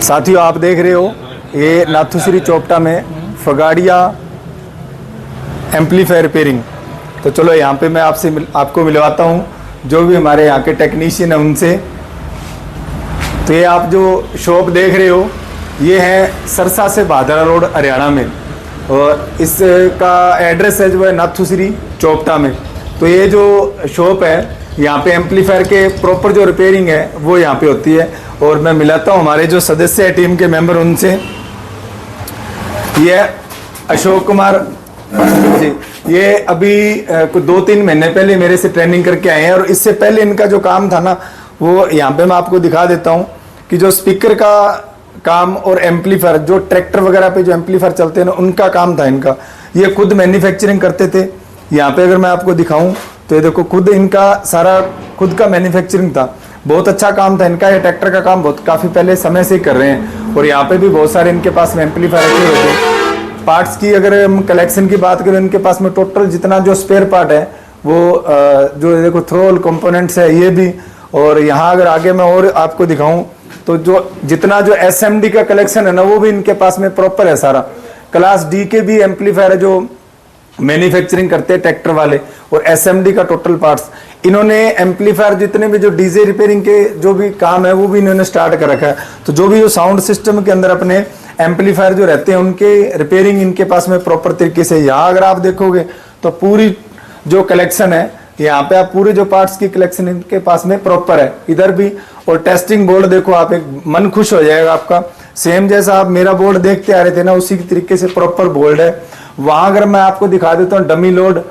साथियों, आप देख रहे हो ये नाथुश्री चोपटा में फगाड़िया एम्पलीफायर रिपेयरिंग। तो चलो यहाँ पे मैं आपको मिलवाता हूँ जो भी हमारे यहाँ के टेक्नीशियन हैं उनसे। तो ये आप जो शॉप देख रहे हो ये है सरसा से भादरा रोड हरियाणा में, और इसका एड्रेस है जो है नाथुश्री चोपटा में। तो ये जो शॉप है यहाँ पे एम्पलीफायर के प्रॉपर जो रिपेयरिंग है वो यहाँ पे होती है। और मैं मिलाता हूँ हमारे जो सदस्य है टीम के मेंबर उनसे। ये अशोक कुमार जी, ये अभी कुछ 2-3 महीने पहले मेरे से ट्रेनिंग करके आए हैं, और इससे पहले इनका जो काम था ना वो यहाँ पे मैं आपको दिखा देता हूँ कि जो स्पीकर का काम और एम्पलीफायर जो ट्रैक्टर वगैरह पे जो एम्पलीफायर चलते हैं ना उनका काम था इनका। ये खुद मैन्युफैक्चरिंग करते थे। यहाँ पे अगर मैं आपको दिखाऊं तो ये देखो खुद इनका सारा खुद का मैन्युफैक्चरिंग था। बहुत अच्छा काम था इनका। ये ट्रैक्टर का काम बहुत काफ़ी पहले समय से कर रहे हैं, और यहाँ पे भी बहुत सारे इनके पास में एम्पलीफायर रखे हुए थे। पार्ट्स की अगर हम कलेक्शन की बात करें, इनके पास में टोटल जितना जो स्पेयर पार्ट है वो जो देखो थ्रोल कंपोनेंट्स है ये भी। और यहाँ अगर आगे मैं और आपको दिखाऊं तो जो जितना जो SMD का कलेक्शन है ना वो भी इनके पास में प्रॉपर है सारा। क्लास D के भी एम्पलीफायर है जो मैन्युफैक्चरिंग करते हैं ट्रैक्टर वाले, और SMD का टोटल पार्ट्स। इन्होंने एम्पलीफायर जितने भी जो डीजे रिपेयरिंग के जो भी काम है वो भी इन्होंने स्टार्ट कर रखा है। तो जो भी जो साउंड सिस्टम के अंदर अपने एम्पलीफायर जो रहते हैं उनके रिपेयरिंग इनके पास में प्रॉपर तरीके से। यहाँ अगर आप देखोगे तो पूरी जो कलेक्शन है यहाँ पे आप पूरे जो पार्ट्स की कलेक्शन इनके पास में प्रॉपर है इधर भी। और टेस्टिंग बोर्ड देखो आप, एक मन खुश हो जाएगा आपका। सेम जैसा आप मेरा बोर्ड देखते आ रहे थे ना उसी तरीके से प्रॉपर बोर्ड है। वहां अगर मैं आपको दिखा देता हूँ डमी लोड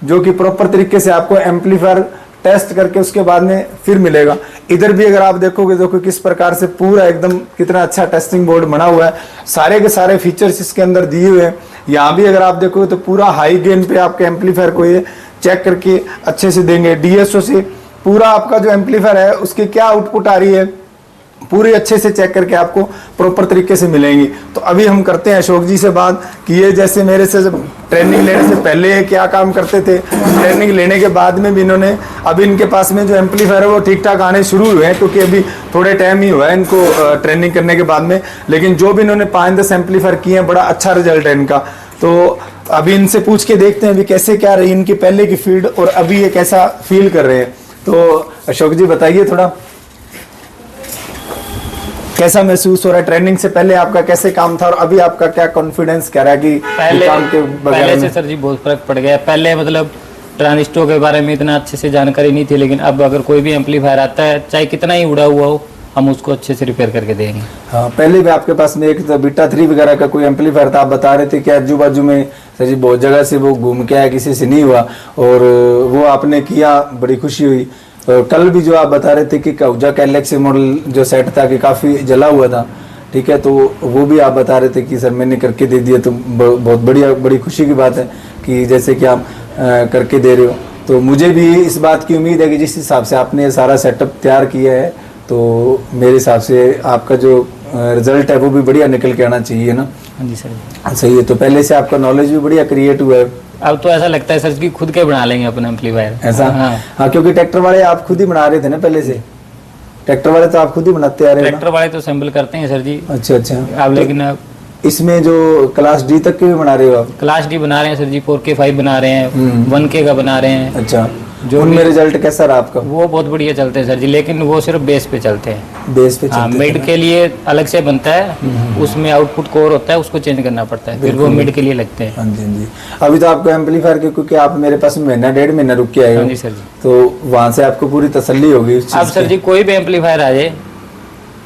जो कि प्रॉपर तरीके से आपको एम्पलीफायर टेस्ट करके उसके बाद में फिर मिलेगा। इधर भी अगर आप देखोगे देखो किस प्रकार से पूरा एकदम कितना अच्छा टेस्टिंग बोर्ड बना हुआ है। सारे के सारे फीचर्स इसके अंदर दिए हुए हैं। यहाँ भी अगर आप देखोगे तो पूरा हाई गेन पे आपके एम्पलीफायर को ये चेक करके अच्छे से देंगे। DSO से पूरा आपका जो एम्पलीफायर है उसकी क्या आउटपुट आ रही है पूरी अच्छे से चेक करके आपको प्रॉपर तरीके से मिलेंगी। तो अभी हम करते हैं अशोक जी से बात कि ये जैसे मेरे से ट्रेनिंग लेने से पहले क्या काम करते थे, ट्रेनिंग लेने के बाद में भी इन्होंने अभी इनके पास में जो एम्पलीफायर है वो ठीक ठाक आने शुरू हुए हैं, क्योंकि अभी थोड़े टाइम ही हुआ है इनको ट्रेनिंग करने के बाद में। लेकिन जो भी इन्होंने 5-10 एम्पलीफायर किए हैं बड़ा अच्छा रिजल्ट है इनका। तो अभी इनसे पूछ के देखते हैं अभी कैसे क्या रही इनकी पहले की फील्ड और अभी ये कैसा फील कर रहे हैं। तो अशोक जी बताइए थोड़ा कैसा महसूस हो रहा है, ट्रेनिंग से पहले आपका कैसे काम था और अभी आपका क्या कॉन्फिडेंस कह रहा है कि पहले से सर जी बहुत फर्क पड़ गया। पहले मतलब ट्रांजिस्टर के बारे में इतना अच्छे से जानकारी नहीं थी, लेकिन अब अगर कोई भी एम्पलीफायर आता है चाहे कितना ही उड़ा हुआ हो हम उसको अच्छे से रिपेयर करके देंगे। हाँ, पहले भी आपके पास में एक तो बीटा 3 वगैरह का कोई एम्पलीफायर था, आप बता रहे थे कि आजू बाजू में सर जी बहुत जगह से वो घूम के आया, किसी से नहीं हुआ और वो आपने किया, बड़ी खुशी हुई। और कल भी जो आप बता रहे थे कि कौजा का गैलेक्सी मॉडल जो सेट था कि काफ़ी जला हुआ था, ठीक है, तो वो भी आप बता रहे थे कि सर मैंने करके दे दिया। तो बहुत बढ़िया, बड़ी खुशी की बात है कि जैसे कि आप करके दे रहे हो। तो मुझे भी इस बात की उम्मीद है कि जिस हिसाब से आपने ये सारा सेटअप तैयार किया है तो मेरे हिसाब से आपका जो रिजल्ट है वो भी बढ़िया निकल के आना चाहिए ना। हाँ जी सर, सही है। तो पहले से आपका नॉलेज भी बढ़िया क्रिएट हुआ है। अब तो ऐसा लगता है सर कि खुद के बना लेंगे अपना एम्पलीफायर ऐसा। हाँ, क्योंकि ट्रैक्टर वाले आप खुद ही बना रहे थे ना पहले से। ट्रैक्टर वाले तो आप खुद ही बनाते आ रहे हैं। ट्रैक्टर वाले तो असेंबल करते हैं सर जी। अच्छा अच्छा। अब लेकिन इसमें जो क्लास D तक के भी बना रहे हो आप? क्लास D बना रहे हैं सर जी, 4K5 बना रहे हैं, 1K का बना रहे हैं। अच्छा, जो उनमें रिजल्ट कैसा रहा आपका? वो बहुत बढ़िया चलते हैं सर जी, लेकिन वो सिर्फ बेस पे चलते हैं। बेस पे चलते हैं। मिड के लिए अलग से बनता है, उसमें आउटपुट कोर होता है, उसको चेंज करना पड़ता है, फिर वो मिड के लिए लगते हैं। हाँ जी हाँ जी। अभी तो आपको एम्पलीफायर के, क्योंकि आप मेरे पास महीना 1.5 महीना रुक के आए हो। हाँ जी सर जी। तो वहाँ से आपको पूरी तसल्ली होगी। अब सर जी कोई भी एम्पलीफायर आ जाए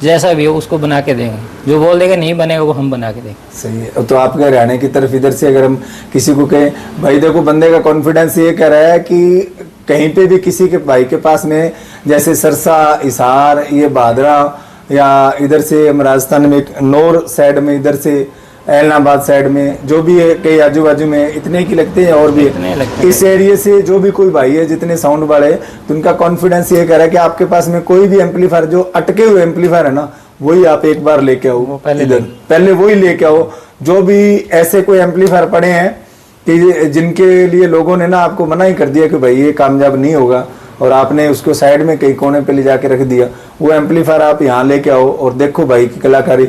जैसा भी हो उसको बना के देंगे, जो बोल देगा नहीं बनेगा वो हम बना के देंगे। सही है। तो आपके हरियाणा की तरफ इधर से अगर हम किसी को कहें भाई देखो बंदे का कॉन्फिडेंस ये कह रहा है कि कहीं पे भी किसी के भाई के पास में जैसे सरसा, हिसार, ये भादरा या इधर से हम राजस्थान में नौर साइड में, इधर से एलनाबाद साइड में जो भी है कई आजू बाजू में इतने की लगते हैं और भी इस एरिया से जो भी कोई भाई है जितने साउंड वाले, तो उनका कॉन्फिडेंस ये कह रहा है कि आपके पास में कोई भी एम्पलीफायर जो अटके हुए एम्पलीफायर है ना वही आप एक बार लेके आओ, पहले वही लेके आओ। जो भी ऐसे कोई एम्पलीफायर पड़े हैं कि जिनके लिए लोगों ने ना आपको मना ही कर दिया कि भाई ये कामयाब नहीं होगा, और आपने उसको साइड में कहीं कोने पे ले जाके रख दिया, वो एम्पलीफायर आप यहाँ लेके आओ और देखो भाई की कलाकारी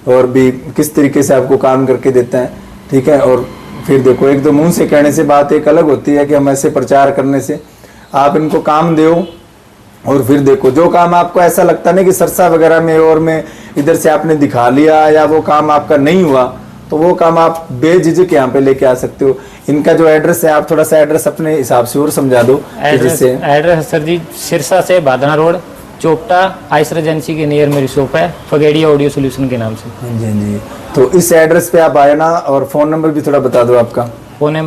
और भी किस तरीके से आपको काम करके देता है, ठीक है। और फिर देखो, एक दो मुंह से कहने से बात एक अलग होती है कि हम ऐसे प्रचार करने से, आप इनको काम दो और फिर देखो जो काम आपको ऐसा लगता नहीं कि सरसा वगैरह में और में इधर से आपने दिखा लिया या वो काम आपका नहीं हुआ, तो वो काम आप बेझिझक यहाँ पे लेके आ सकते हो। इनका जो एड्रेस है, आप थोड़ा सा एड्रेस अपने हिसाब से और समझा दो। एड्रेस सर जी सिरसा से बादना रोड, चोपटा आइसर एजेंसी के नियर मेरी शॉप है, फगेड़िया ऑडियो सोल्यूशन के नाम से। हाँ जी, हाँ जी। तो इस एड्रेस पे आप आए ना, और फोन नंबर भी थोड़ा बता दो आपका। फोन है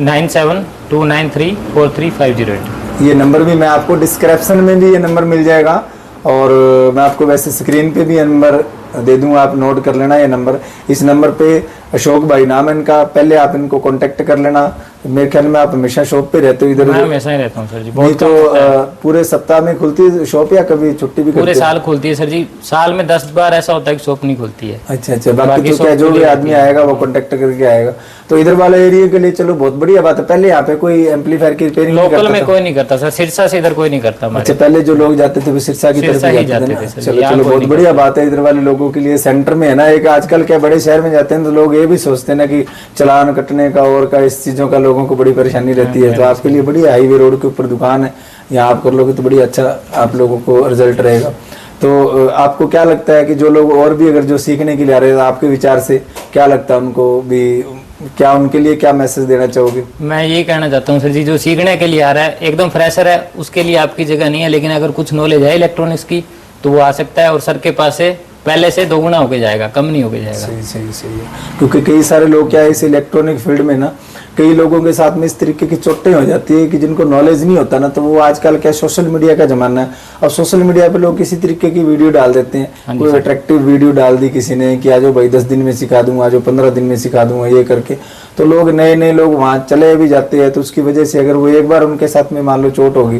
9729343508। ये नंबर भी मैं आपको डिस्क्रिप्शन में भी ये नंबर मिल जाएगा, और मैं आपको वैसे स्क्रीन पे भी ये नंबर दे दूंगा, आप नोट कर लेना ये नंबर। इस नंबर पे अशोक भाई नाम है इनका, पहले आप इनको कांटेक्ट कर लेना। मेरे ख्याल में आप हमेशा शॉप पे रहते हो इधर? मैं हमेशा ही रहता हूँ सर जी। नहीं तो पूरे सप्ताह में खुलती है शॉप या कभी छुट्टी भी? पूरे साल खुलती है सर जी, साल में 10 बार ऐसा होता है कि शॉप नहीं खुलती है। अच्छा अच्छा, बाकी तो क्या जो भी आदमी आएगा वो कांटेक्ट करके आएगा। तो इधर वाले एरिया के लिए चलो बहुत बढ़िया बात है। पहले यहाँ पे कोई एम्पलीफायर की रिपेयरिंग लोकल में कोई नहीं करता सर, सिरसा से इधर कोई नहीं करता। अच्छा, पहले जो लोग जाते थे वो सिरसा की तरफ जाते थे। चलो चलो, बहुत बढ़िया बात है इधर वाले लोगों के लिए। सेंटर में है ना, एक आजकल क्या बड़े शहर में जाते हैं तो लोग ये भी सोचते हैं ना कि चालान कटने का और का इस चीजों का लोगों को बड़ी परेशानी रहती है। तो आपके लिए बढ़िया, हाईवे रोड के ऊपर दुकान है, यहाँ आप कर लोगे तो बड़ी अच्छा आप लोगों को रिजल्ट रहेगा। तो आपको क्या लगता है कि जो लोग और भी अगर जो सीखने के लिए आ रहे हैं, आपके विचार से क्या लगता है उनको भी, क्या उनके लिए क्या मैसेज देना चाहोगे? मैं ये कहना चाहता हूँ सर जी, जो सीखने के लिए आ रहा है एकदम फ्रेशर है, उसके लिए आपकी जगह नहीं है। लेकिन अगर कुछ नॉलेज है इलेक्ट्रॉनिक्स की तो वो आ सकता है, और सर के पास से पहले से दोगुना होके जाएगा, कम नहीं होके जाएगा। सही सही सही है। क्योंकि कई सारे लोग क्या है इस इलेक्ट्रॉनिक फील्ड में ना, कई लोगों के साथ में इस तरीके की चोटें हो जाती है कि जिनको नॉलेज नहीं होता ना, तो वो आजकल क्या सोशल मीडिया का जमाना है। अब सोशल मीडिया पे लोग किसी तरीके की वीडियो डाल देते हैं, कोई अट्रैक्टिव वीडियो डाल दी किसी ने कि आजो भाई 10 दिन में सिखा दूंगा, आजो 15 दिन में सिखा दूंगा, ये करके तो लोग नए नए लोग वहाँ चले भी जाते हैं। तो उसकी वजह से अगर वो एक बार उनके साथ में मान लो चोट होगी,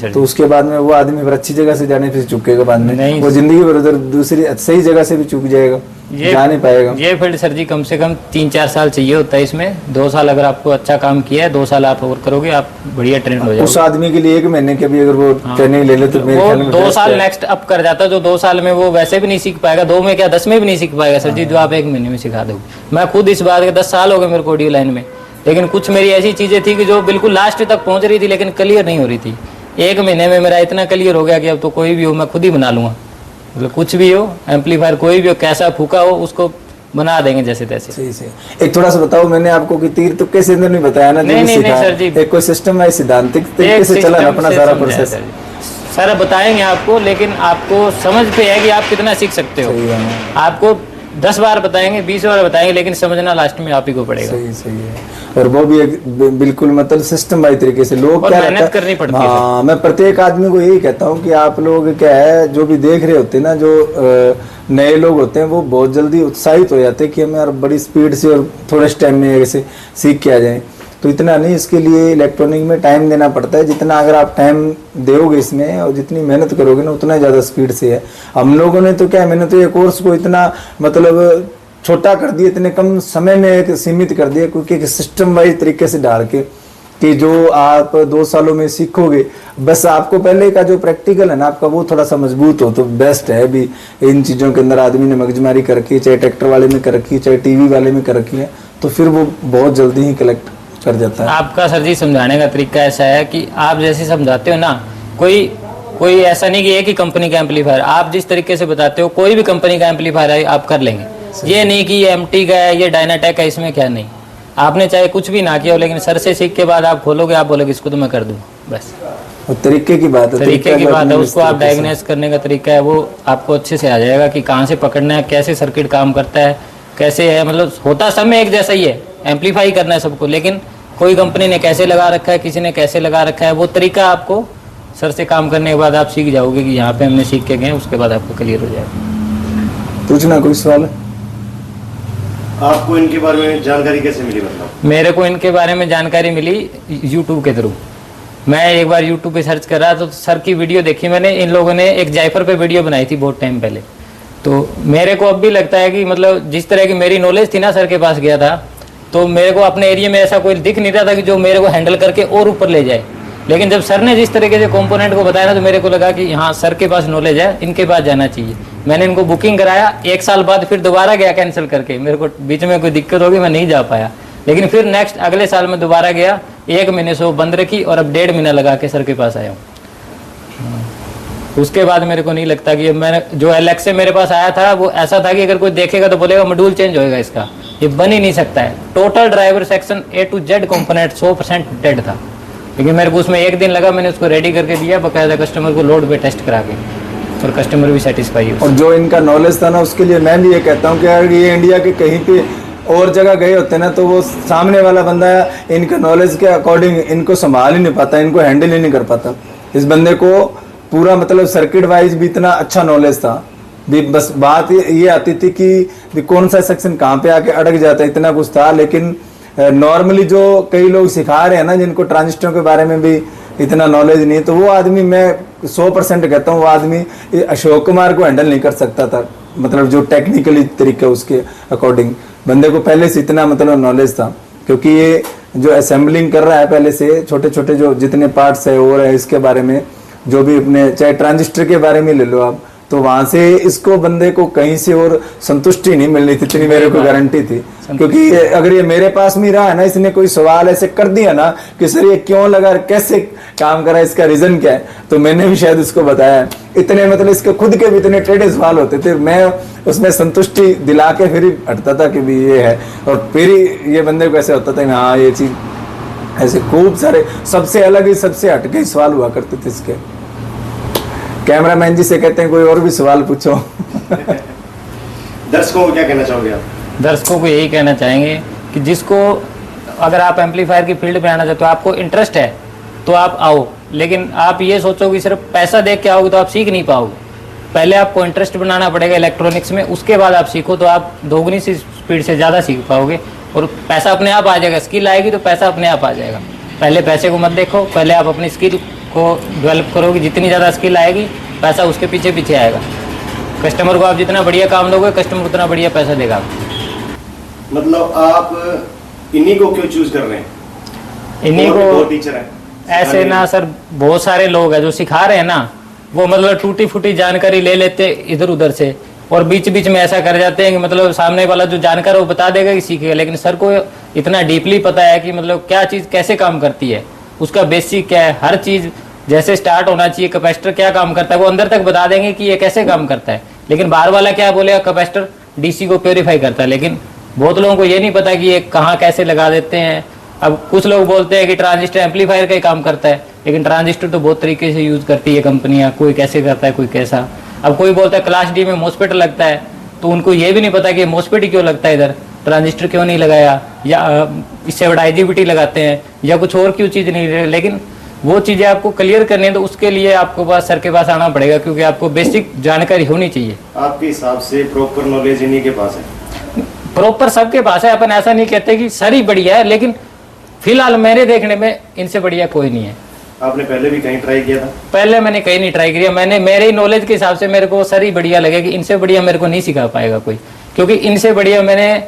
तो उसके बाद में वो आदमी फिर अच्छी जगह से जाने से चुकेगा, बाद में वो जिंदगी भर उधर दूसरी सही जगह से भी चूक जाएगा, जा नहीं पाएगा। ये फील्ड सर जी कम से कम 3-4 साल चाहिए होता है इसमें। 2 साल अगर आपको अच्छा काम किया है, 2 साल आप और करोगे, आप बढ़िया ट्रेंड हो जाओगे। उस आदमी के लिए 1 महीने के भी अगर वो ट्रेनिंग ले ले तो मेरे ख्याल में 2 साल नेक्स्ट अप कर जाता है। जो 2 साल में वो वैसे भी नहीं सीख पाएगा, 2 में क्या 10 में भी नहीं सीख पाएगा सर जी, जो आप 1 महीने में सिखा दोगे। मैं खुद इस बात के 10 साल हो गए मेरे को ऑडियो लाइन में, लेकिन कुछ मेरी ऐसी चीजें थी कि जो बिल्कुल लास्ट तक पहुंच रही थी लेकिन क्लियर नहीं हो रही थी। 1 महीने में मेरा इतना क्लियर हो गया कि अब तो कोई भी हो मैं खुद ही बना लूंगा। मतलब कुछ भी हो, एम्पलीफायर कोई भी हो, कैसा फूका हो, उसको बना देंगे जैसे तैसे। सही सही। एक थोड़ा सा बताओ, मैंने आपको कि तीर तुक्के से नहीं बताया ना, नहीं सर जी, एक कोई सिस्टम है, सिद्धांतिक तरीके से चला अपना सारा प्रोसेस। सर बताएंगे आपको, लेकिन आपको समझ पे है कि आप कितना सीख सकते हो। आपको 10 बार बताएंगे, 20 बार बताएंगे, लेकिन समझना लास्ट में आप ही को पड़ेगा। सही सही है। और वो भी एक बिल्कुल मतलब सिस्टम बाई तरीके से लोग क्या मेहनत करनी पड़ती है। हाँ, मैं प्रत्येक आदमी को यही कहता हूँ कि आप लोग क्या है, जो भी देख रहे होते हैं ना, जो नए लोग होते हैं वो बहुत जल्दी उत्साहित हो जाते हैं कि हमें यार बड़ी स्पीड से और थोड़े टाइम में ऐसे सीख के आ जाए। तो इतना नहीं, इसके लिए इलेक्ट्रॉनिक में टाइम देना पड़ता है। जितना अगर आप टाइम दोगे इसमें और जितनी मेहनत करोगे ना, उतना ज़्यादा स्पीड से है। हम लोगों ने तो क्या, मैंने तो ये कोर्स को इतना मतलब छोटा कर दिया, इतने कम समय में एक सीमित कर दिया, क्योंकि एक सिस्टम वाइज तरीके से डाल के कि जो आप 2 सालों में सीखोगे, बस आपको पहले का जो प्रैक्टिकल है ना आपका वो थोड़ा सा मजबूत हो तो बेस्ट है। अभी इन चीज़ों के अंदर आदमी ने मगजमारी कर रखी है, चाहे ट्रैक्टर वाले में कर रखी है, चाहे टीवी वाले में कर रखी है, तो फिर वो बहुत जल्दी ही कलेक्ट कर जाता है। आपका सर जी समझाने का तरीका ऐसा है कि आप जैसे समझाते हो ना, कोई ऐसा नहीं कि एक ही कंपनी का एम्पलीफायर, आप जिस तरीके से बताते हो कोई भी कंपनी का एम्पलीफायर है आप कर लेंगे। ये नहीं कि ये MT का है, ये डायनाटेक है, इसमें क्या नहीं। आपने चाहे कुछ भी ना किया हो, लेकिन सर से सीख के बाद आप खोलोगे, आप बोलोगे इसको तो मैं कर दूँ, बस। और तरीके की बात है, तरीके की बात है, उसको आप डायग्नोस करने का तरीका है वो आपको अच्छे से आ जाएगा कि कहाँ से पकड़ना है, कैसे सर्किट काम करता है, कैसे है। मतलब होता सब में एक जैसा ही है, एम्पलीफाई करना है सबको, लेकिन कोई कंपनी ने कैसे लगा रखा है, किसी ने कैसे लगा रखा है, वो तरीका आपको सर से काम करने के बाद आप सीख जाओगे कि यहाँ पे हमने सीख के गए, उसके बाद आपको क्लियर हो जाएगा। पूछना कोई सवाल है? आपको इनके बारे में जानकारी कैसे मिली? मतलब मेरे को इनके बारे में जानकारी मिली YouTube के थ्रू। मैं एक बार YouTube पे सर्च कर रहा तो सर की वीडियो देखी मैंने। इन लोगों ने एक जायफर पे वीडियो बनाई थी बहुत टाइम पहले, तो मेरे को अब भी लगता है कि मतलब जिस तरह की मेरी नॉलेज थी ना, सर के पास गया था तो मेरे को अपने एरिया में ऐसा कोई दिख नहीं रहा था कि जो मेरे को हैंडल करके और ऊपर ले जाए। लेकिन जब सर ने जिस तरीके से कंपोनेंट को बताया ना, तो मेरे को लगा कि हाँ सर के पास नॉलेज है, इनके पास जाना चाहिए। मैंने इनको बुकिंग कराया, 1 साल बाद फिर दोबारा गया कैंसिल करके, मेरे को बीच में कोई दिक्कत होगी, मैं नहीं जा पाया। लेकिन फिर नेक्स्ट अगले साल में दोबारा गया, 1 महीने से वो बंद रखी और अब 1.5 महीना लगा के सर के पास आया हूँ। उसके बाद मेरे को नहीं लगता कि मैंने जो एलेक्स से मेरे पास आया था वो ऐसा था कि अगर कोई देखेगा तो बोलेगा मॉड्यूल चेंज होएगा इसका, ये बन ही नहीं सकता है। Total driver section A to Z component 100% dead था, लेकिन मेरे को उसमें 1 दिन लगा, मैंने उसको रेडी करके दिया बकायदा कस्टमर को लोड पे टेस्ट करा के, और कस्टमर भी सेटिस्फाई हो। और जो इनका नॉलेज था ना, उसके लिए मैं भी ये कहता हूँ कि अगर ये इंडिया के कहीं पे और जगह गए होते ना, तो वो सामने वाला बंदा इनका नॉलेज के अकॉर्डिंग इनको संभाल ही नहीं पाता, इनको हैंडल ही नहीं कर पाता। इस बंदे को पूरा मतलब सर्किट वाइज भी इतना अच्छा नॉलेज था, भी बस बात ये आती थी कि भी कौन सा सेक्शन कहाँ पे आके अटक जाता है, इतना कुछ था। लेकिन नॉर्मली जो कई लोग सिखा रहे हैं ना, जिनको ट्रांजिस्टर के बारे में भी इतना नॉलेज नहीं, तो वो आदमी मैं 100% कहता हूँ वो आदमी अशोक कुमार को हैंडल नहीं कर सकता था। मतलब जो टेक्निकली तरीका उसके अकॉर्डिंग बंदे को पहले से इतना मतलब नॉलेज था, क्योंकि ये जो असेंबलिंग कर रहा है पहले से, छोटे छोटे जो जितने पार्ट्स है और है इसके बारे में, जो भी अपने चाहे ट्रांजिस्टर के बारे में ले लो आप, तो वहां से इसको बंदे को कहीं से और संतुष्टि नहीं मिलनी थी, इतनी मेरे को गारंटी थी। क्योंकि अगर ये मेरे पास में रहा है ना, इसने कोई सवाल ऐसे कर दिया ना कि सर ये क्यों लगा, कैसे काम करा, इसका रीजन क्या है, तो मैंने भी शायद उसको बताया। इतने मतलब इसके खुद के भी इतने टेढ़े सवाल होते थे, मैं उसमें संतुष्टि दिला के फिर ही हटता था कि भी ये है, और फिर ही ये बंदे को ऐसे होता था कि हाँ ये चीज ऐसे खूब सारे सबसे अलग ही सबसे हटके ही सवाल हुआ करते थे इसके। कैमरामैन जी से कहते हैं कोई और भी सवाल पूछो। दर्शकों को क्या कहना चाहोगे आप? दर्शकों को यही कहना चाहेंगे कि जिसको अगर आप एम्पलीफायर की फील्ड में आना चाहते हो, आपको इंटरेस्ट है तो आप आओ, लेकिन आप ये सोचो कि सिर्फ पैसा देख के आओगे तो आप सीख नहीं पाओगे। पहले आपको इंटरेस्ट बनाना पड़ेगा इलेक्ट्रॉनिक्स में, उसके बाद आप सीखो तो आप दोगुनी सी स्पीड से ज़्यादा सीख पाओगे, और पैसा अपने आप आ जाएगा। स्किल आएगी तो पैसा अपने आप आ जाएगा। पहले पैसे को मत देखो, पहले आप अपनी स्किल को डेवलप करोगे, जितनी ज़्यादा स्किल आएगी पैसा उसके पीछे पीछे आएगा। कस्टमर को आप जितना बढ़िया काम दोगे, कस्टमर उतना बढ़िया पैसा देगा। मतलब आप इन्हीं को क्यों चूज कर रहे हैं? इन्हीं दो को टीचर हैं ऐसे ना सर, बहुत सारे लोग हैं जो सिखा रहे हैं ना, वो मतलब टूटी फूटी जानकारी ले लेते इधर उधर से, और बीच बीच में ऐसा कर जाते हैं कि मतलब सामने वाला जो जानकार वो बता देगा कि सीखेगा, लेकिन सर को इतना डीपली पता है कि मतलब क्या चीज़ कैसे काम करती है, उसका बेसिक क्या है, हर चीज़ जैसे स्टार्ट होना चाहिए, कैपेसिटर क्या काम करता है वो अंदर तक बता देंगे कि ये कैसे काम करता है। लेकिन बाहर वाला क्या बोलेगा, कैपेसिटर डीसी को प्योरीफाई करता है, लेकिन बहुत लोगों को ये नहीं पता कि ये कहाँ कैसे लगा देते हैं। अब कुछ लोग बोलते हैं कि ट्रांजिस्टर एम्पलीफायर का ही काम करता है, लेकिन ट्रांजिस्टर तो बहुत तरीके से यूज़ करती है कंपनियाँ, कोई कैसे करता है कोई कैसा। अब कोई बोलता है क्लास डी में मॉस्फेट लगता है, तो उनको ये भी नहीं पता कि मॉस्फेट ही क्यों लगता है, इधर ट्रांजिस्टर क्यों नहीं लगाया, या इससे बड़ा IGBT लगाते हैं, या कुछ और क्यों चीज़ नहीं। लेकिन वो चीज़ें आपको क्लियर करनी है तो उसके लिए आपको पास सर के पास आना पड़ेगा, क्योंकि आपको बेसिक जानकारी होनी चाहिए। आपके हिसाब से प्रॉपर नॉलेज इन्हीं के पास है? प्रॉपर सबके पास है, अपन ऐसा नहीं कहते कि सर ही बढ़िया है, लेकिन फिलहाल मेरे देखने में इनसे बढ़िया कोई नहीं है। आपने पहले भी कहीं ट्राई किया था? पहले मैंने कहीं नहीं ट्राई किया, मैंने मेरे नॉलेज के हिसाब से मेरे को सर ही बढ़िया लगे, कि इनसे बढ़िया मेरे को नहीं सिखा पाएगा कोई, क्योंकि इनसे बढ़िया मैंने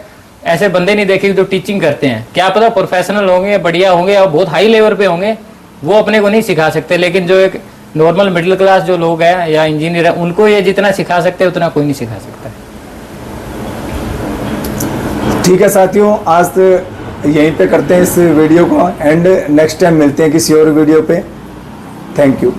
ऐसे बंदे नहीं देखे जो टीचिंग करते हैं। क्या पता प्रोफेशनल होंगे, बढ़िया होंगे और बहुत हाई लेवल पे होंगे, वो अपने को नहीं सिखा सकते, लेकिन जो एक नॉर्मल मिडिल क्लास जो लोग हैं या इंजीनियर है, उनको ये जितना सिखा सकते हैं उतना कोई नहीं सिखा सकता। ठीक है साथियों, आज तो यहीं पे करते हैं इस वीडियो को एंड, नेक्स्ट टाइम मिलते हैं किसी और वीडियो पे। Thank you.